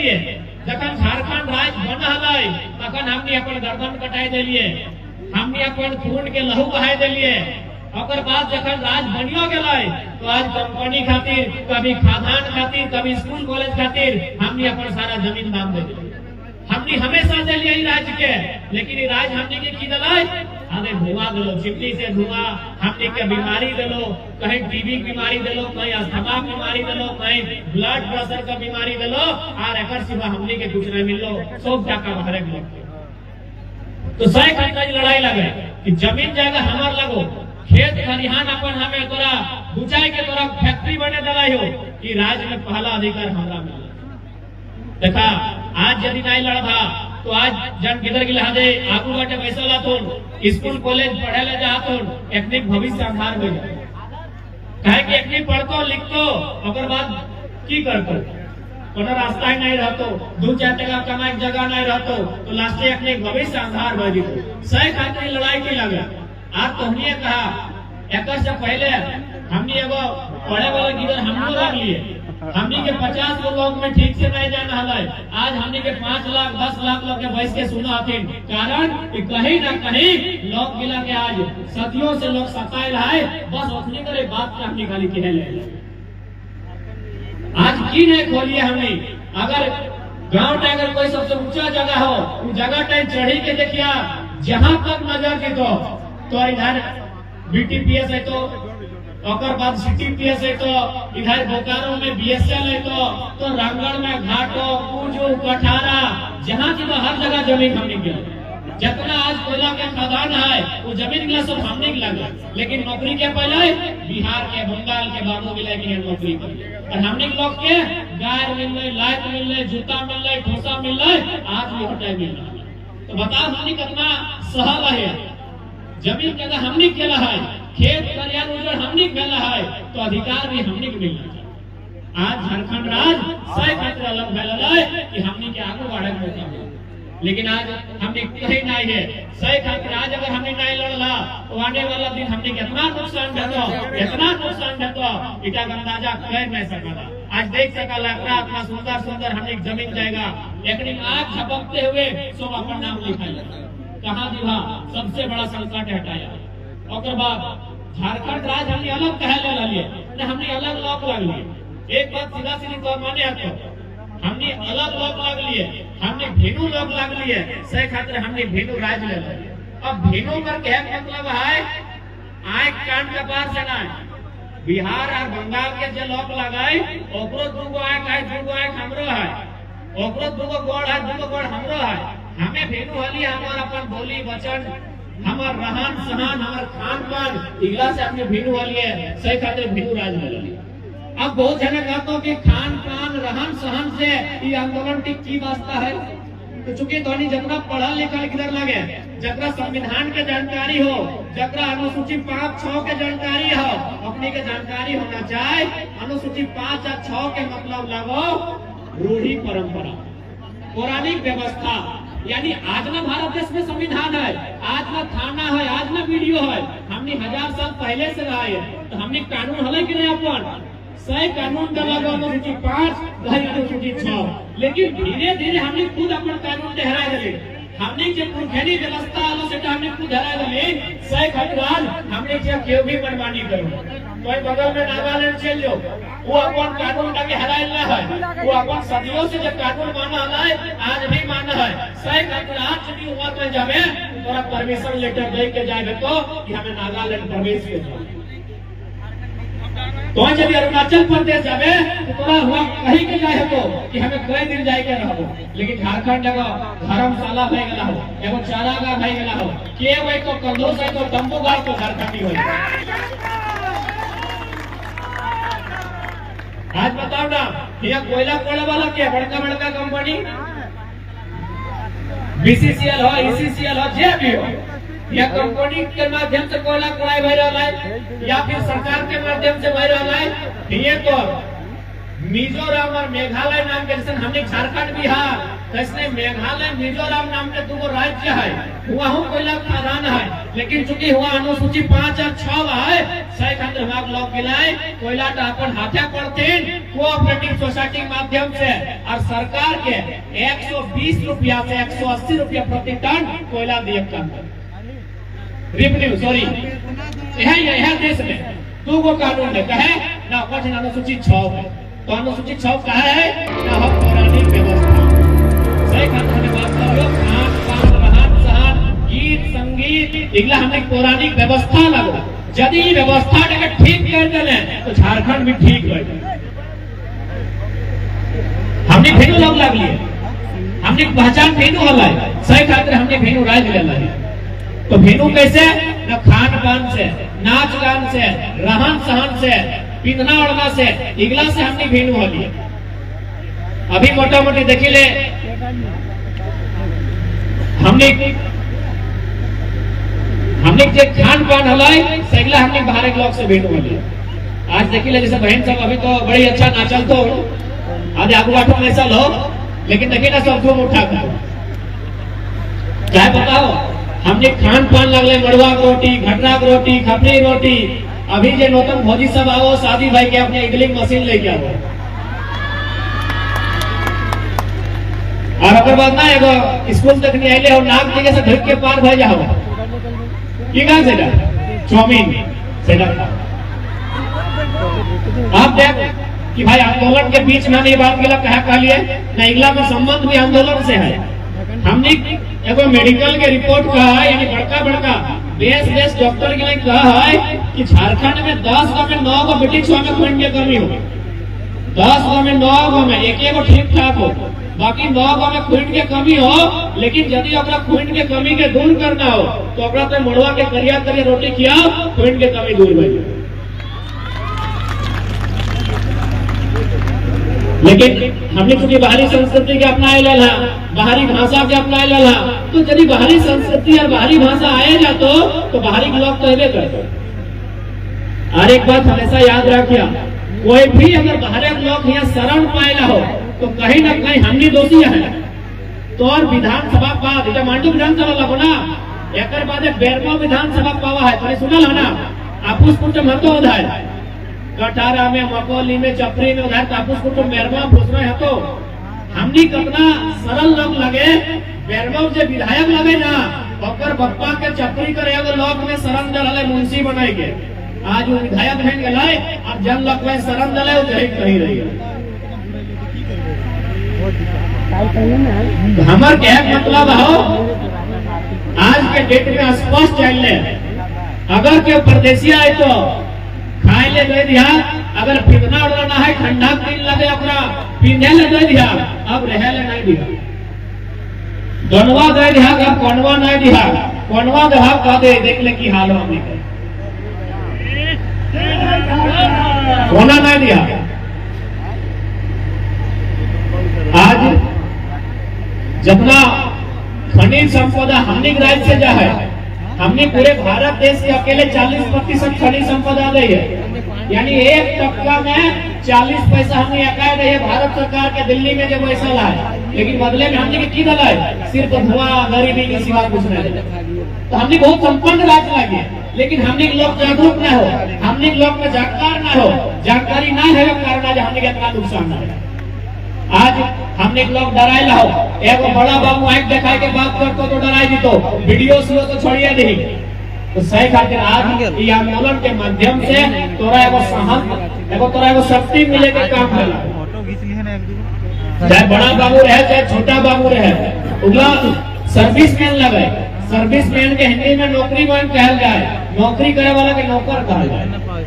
लिए जखन झारखंड राज्य बना हलै तखन हमनी अपन गर्दन कटाई देलिए, हमनी अपन खून के लहू बहाई देलिए। ओकर बाद जखन राज बनियो गेलै तो आज कंपनी खातिर, कभी खादान खातिर, कभी स्कूल कॉलेज खातिर हमनी अपन सारा जमीन दान दे दिए। हमनी हमेशा देलिए राज्य के, लेकिन ये राज हमनी के की दिलै, हमें धुआं दिलो, चिमनी से धुआं, हमनी के बीमारी दिलो, कहीं टीबी की बीमारी दिलो, कहीं अस्थमा की बीमारी दिलो, कहीं ब्लड प्रेशर का बीमारी दिलो, और एकर सिवा हमनी के कुछ नहीं मिलो, सब टाका बाहर गलो। तो सही खतरा लड़ाई लगे कि जमीन जगह हमार लगो, खेत खलिहान अपन हमें तोरा बुचाई के तोरा फैक्ट्री बने दिलाई हो, कि राज्य में पहला अधिकार हमरा मिला। देखा आज यदि नहीं लड़बा तो आज जन किधर गिला दे आगू बाटे पैसा लाथुन, स्कूल कॉलेज पढ़े ले जाथुन, एकनिक भविष्य अंधार हो जाए। कहे कि एकनिक पढ़तो लिखतो ओकर बाद की करतो, कोनो रास्ता ही नहीं रहतो, दू चार टका कमाई जगह नहीं रहतो, तो लास्ट एकनिक भविष्य अंधार हो जितो। सही खातिर लड़ाई की लगे। आज तो हमने कहा एक से पहले हमने एगो पढ़े वाला गिदर हम लोग लग लिए, हमने के 50 गो लोग में ठीक से नहीं जाना हलै, आज हमने के 5 लाख 10 लाख लोग के बैठ के सुना हथिन, कारण कि कहीं ना कहीं लोग गिला के आज सदियों से लोग सताइल है, बस उतनी करे बात का हमने खाली कह ले। आज की नहीं खोलिए हमने, अगर गांव में अगर कोई सबसे ऊंचा जगह हो, उस जगह टाइम चढ़ी के देखिया, जहां तक नजर की तो इधर बीटीपीएस है, तो बाद सीटीपीएस है, तो इधर बोकारो में बीएसएल है, तो रामगढ़ में घाटो पूजो कठारा, जहाँ की हर जगह जमीन हमने गया। जितना आज कोयला के खदान है वो जमीन गिला सब हमने लगा, लेकिन नौकरी के पहले बिहार के बंगाल के बाबू मिले की नौकरी कर, और हमने लोग के गाय मिल रहे, लाइट मिल रहे, जूता मिल रहे, ठोसा मिल रहे, आज भी हटाई मिल रहा। तो बताओ हमने कितना सहल है, जमीन के हमने खेला है, खेत खलिहान उजड़ हमने खेला है, तो अधिकार भी हमने के मिलना चाहिए। आज झारखंड राज सही खातिर अलग भेल है कि हमने के आगू बढ़े के मौका मिला, लेकिन आज हमने कहीं नहीं है। सही खातिर आज अगर हमने नहीं लड़ला तो आने वाला दिन हमने कितना नुकसान देतो, इतना नुकसान देतो इटा का अंदाजा कर नहीं सकला। आज देख सकला इतना सुंदर सुंदर हमने जमीन जाएगा, लेकिन आग झपकते हुए सब अपन नाम लिखाया, कहा दिवा सबसे बड़ा संकट हटाया। और बाद झारखंड राज्य हमने अलग कहे ले लिए, हमने अलग लॉक लग लिए। एक बात सीधा सीधी तो माने तो हमने अलग लॉक लग लिए, हमने भेनू लॉक लग लिए, सही खातिर हमने भेनू राज्य ले लिए। अब भेनू कर कहे मतलब है आंख कान के पार से ना, बिहार और बंगाल के जो लॉक लगाए ओकरो दूगो आंख है, दूगो आंख हमरो है, ओकरो दूगो गोड़ है, दूगो गोड़ हमरो है। हमें भेनू हली हमार अपन बोली वचन, हमार रहन सहन, हमार खान पान इगला से अपने भेनू वाली है, सही खातिर भेनू राज ले लिए। अब बहुत जने कहते कि खान पान रहन सहन से ये आंदोलन की वास्ता है, तो चूंकि धोनी जकरा पढ़ल लिखल किधर लगे, जकरा संविधान के जानकारी हो, जकरा अनुसूची 5-6 के जानकारी हो, अपनी के जानकारी होना चाहिए। अनुसूची 5 या 6 के मतलब लगो रूढ़ी परंपरा, पौराणिक व्यवस्था, यानी आज ना भारत देश में संविधान है, आज ना थाना है, आज ना वीडियो है, हमने 1000 साल पहले से रहा है, तो हमने कानून हले कि नहीं अपन सही कानून दलागो अनुसूची 5 अनुसूची 6, लेकिन धीरे धीरे हमने खुद अपन कानून ठहरा दिले, हमने जो पुरखैनी व्यवस्था आलो से हमने खुद हरा दिले। सही खतराल हमने जो क्यों भी मनमानी करो, कोई बगल में नागालैंड चल जाओ, वो अपन कानून के हराइल ना है, वो अपन सदियों से जो कानून माना है आज भी माना है। सही खतराल चुकी हुआ तो जावे तोरा परमिशन लेटर दे के जाए तो कि हमें नागालैंड प्रवेश के जाए, तो यदि अरुणाचल प्रदेश जावे तो तोरा हुआ कहीं के जाए तो कि हमें कई दिन जाए के रहबो, लेकिन झारखंड एगो धर्मशाला भई गेला हो, एगो चारागाह भई गेला हो, के वही तो कंधो से तो तंबू गाड़ तो झारखंडी होई। आज बताओ ना यहाँ कोयला कोड़े वाला क्या बड़का बड़का कंपनी बीसीसीएल हो, ईसीसीएल हो, जे भी हो, या कंपनी के माध्यम से कोयला कोड़ाई भई रहा है या फिर सरकार के माध्यम से भई रहा है। ये तो मिजोरम और मेघालय नाम के, जैसे हमने झारखंड बिहार, तो मेघालय मिजोरम नाम के 2 राज्य है, वहाँ कोयला खदान है, लेकिन चूंकि हुआ अनुसूची 5 और 6 है, सही खातिर हमार लोग गिलाए कोयला तो अपन हाथे पड़तीन कोऑपरेटिव सोसाइटी के माध्यम से और सरकार के 120 रुपया से 180 रुपया प्रति टन कोयला दिए काम रेवेन्यू सॉरी यह देश में दो गो कानून है कहे ना कुछ अनुसूची 6 है तो अनुसूची 6 कहा है ना हम पौराणिक व्यवस्था सही खातिर बात करो खान पान रहन सहन गीत संगीत इगला हमने पौराणिक व्यवस्था लगो यदि व्यवस्था के ठीक कर देले तो झारखंड भी ठीक हो जाए हमने भेनू लोग लागली हमने पहचान भेनू होला सही खातिर हमने भेनू राज लेला तो भेनू कैसे न खान पान से नाच गान से रहन सहन से पिंधना ओढ़ना से इगला से हमने भेनू होली अभी मोटा मोटी देखी ले हमने जे खान पान हलाई सगला हमने बाहर के लोग से भेंट होली आज देखी ले जैसे बहन सब अभी तो बड़ी अच्छा नाचल तो आधे आगू बाटो में ऐसा लो लेकिन देखिए ना सब धूम उठा कर क्या बताओ हमने खान पान लगले मड़ुआ की रोटी घटरा की रोटी खपरी रोटी अभी जे नौतन भौजी सब आओ शादी भाई के अपने इडली मशीन लेके आओ और अगर बात ना एगो स्कूल तक नहीं आइले हो नाक जगह से ढक के पार भय जाओ की का सेटा चाउमीन सेटा आप देख कि भाई आंदोलन के बीच में ये बात गलत कहा लिए ना इगला में संबंध भी आंदोलन से है हमने एगो मेडिकल के रिपोर्ट कहा है यानी बड़का देश डॉक्टर के लिए कहा है कि झारखंड में 10 गांव में 9 गो बेटी छुआ में खून की कमी हो 10 गांव में 9 गांव में एक ठीक ठाक हो बाकी 9 गांव में खून की कमी हो लेकिन यदि अपना खून की कमी के दूर करना हो तो अपना तो मड़ुआ के करिया रोटी खियाओ खून की कमी दूर हो लेकिन हमने चूंकि बाहरी संस्कृति के अपनाए लेला बाहरी भाषा के अपनाए लेला तो यदि बाहरी संस्कृति और बाहरी भाषा आए जातो तो बाहरी लोग तो हेबे करते और एक बात हमेशा याद रखिया कोई भी अगर बाहर लोग यहाँ शरण पाएला हो तो कहीं ना कहीं हमनी दोषी है तो और विधानसभा बाद मांडू विधानसभा लगो ना एक बाद बेरमो विधानसभा पावा है तो सुनल है ना आपूस कुटुम हतो उधार कटारा में मकोली में चपरी में उधर तापूस कुटुम बेरमो फुसरो है तो हमनी कितना सरल लोग लगे बेरमो जे विधायक लगे ना ओकर बप्पा के चपरी करे एगो लोग में शरण दलले मुंशी बनाई के आज वो विधायक बन गए अब जन लोग में शरण दले वो जही कहीं रही है हमार क्या मतलब हो आज के डेट में स्पष्ट चल अगर के परदेसी आए तो खाए ले दे दिया अगर पिंधना उड़ना है ठंडा दिन लगे अपना पिंधे ले दे दिया अब रह ले नहीं दिया दोनवा दे दिया अब कोनवा नहीं दिया कोनवा दहा कह दे देख ले की हाल हमने कोना नहीं दिया आज जितना खनिज संपदा हमने राज्य से जा है हमने पूरे भारत देश के अकेले 40% खनिज संपदा दी है यानी 1% में 40 पैसा हमने अकाय रही है भारत सरकार के दिल्ली में जब ऐसा लाए लेकिन बदले में हमने की दला है सिर्फ धुआं गरीबी के सिवा कुछ नहीं तो हमने बहुत संपन्न राज्य लगे लेकिन हमने लोग जागरूक न हो हमने लोग में जानकारी न है कारण आज हमने इतना नुकसान है आज हमने लोग डराए ला हो एगो बड़ा बाबू आंख दिखाई के बात करतो तो डराई दी तो वीडियो से तो छोड़िए नहीं तो सही खातिर आज ये आंदोलन के माध्यम से तोरा एगो साहस तोरा एगो शक्ति मिले के काम है चाहे बड़ा बाबू रहे चाहे छोटा बाबू रहे उगला सर्विसमैन लगे सर्विसमैन के हिंदी में नौकरी मान कहल जाए नौकरी करे वाला के नौकर कहल जाए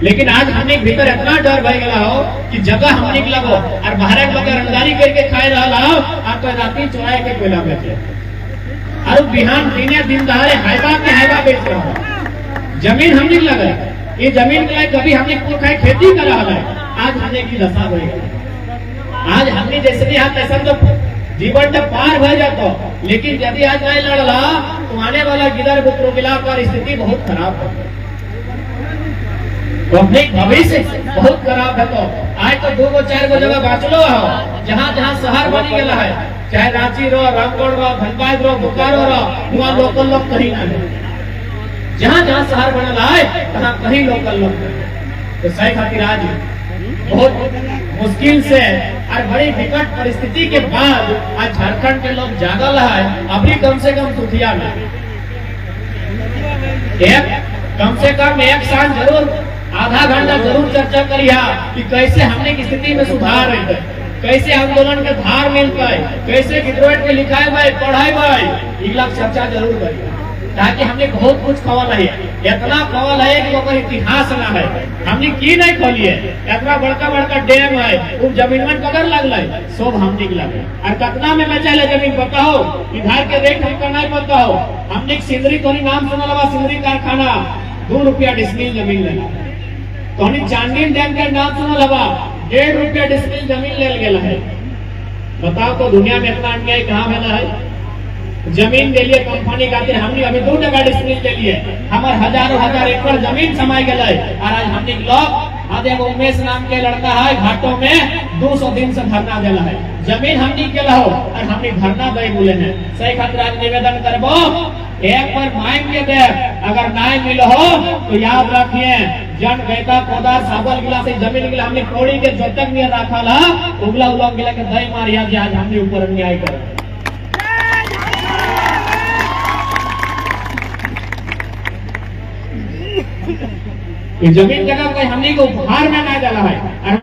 लेकिन आज हमने भीतर इतना डर भय गया हो कि जगह हमने लगो और बाहर लोग रंगदारी करके खाए रहा हो आप तो राती चुराए के कोयला बेचे और बिहान दिने दिन दहाड़े हाइवा के हाइवा बेच रहा हो जमीन हमने लगे ये जमीन के लिए कभी हमने खेती कर रहा है आज हमने की दशा हो आज हमने जैसे हाथ ऐसा तो जीवन तक पार भय जाता लेकिन यदि आज नहीं लड़ रहा तो आने वाला गिदर बुतरू मिलाकर स्थिति बहुत खराब है भविष्य बहुत खराब है तो आज तो 2-4 जगह बाचलो हो जहाँ जहाँ शहर बनी गया है चाहे रांची रो रामगढ़ रो धनबाद रो बोकारो रो वहाँ लोकल लोग कहीं ना जहाँ जहाँ शहर बनल है तहाँ कहीं लोकल लोग तो सही खातिर आज बहुत मुश्किल से और बड़ी विकट परिस्थिति के बाद आज झारखंड के लोग जागल है। अभी कम से कम सुखिया में कम से कम एक साल जरूर आधा घंटा जरूर चर्चा करिया कि कैसे हमने की स्थिति में सुधार है, कैसे आंदोलन के धार मिल पाए, कैसे विद्रोह के लिखाए भाई पढ़ाई भाई इला चर्चा जरूर करिए ताकि हमने बहुत कुछ खवल है, इतना खवल है कि वो इतिहास ना है हमने की नहीं खोलिए। इतना बड़का बड़का डैम है वो जमीन में कदर लगल सब हमने लगे और कितना में बेचा जमीन बताओ इधर के रेट हमका नहीं बताओ। हमने सिंदरी तोनी नाम सुनल बा, सिंदरी कारखाना 2 रुपया डिसमिल जमीन ले तोनी चांदनी डैम के नाम सुनल बा 1.5 रुपया डिसमिल जमीन ले गेल है। बताओ तो दुनिया में इतना अन्याय कहाँ भेला है। जमीन के लिए कंपनी खातिर हमने अभी 2 टका डिसमिल के लिए हमार हजारों हजार एकड़ जमीन समाई गए और आज हमने लोग आधे उमेश नाम के लड़का है घाटों में 200 दिन से धरना देला है। जमीन हमने के लो और हमने धरना दे बोले हैं। सही खातिर आज निवेदन करबो एक बार मांग के दे, अगर नहीं मिलो हो तो याद रखिए जन गैता कोदार साबल गिला से जमीन गिला हमने कोड़ी के जब तक नहीं रखा ला उगला उगला गिला के दही मार याद आज हमने ऊपर अन्याय कर जमीन जगह हमने को उपहार में ना डाला है।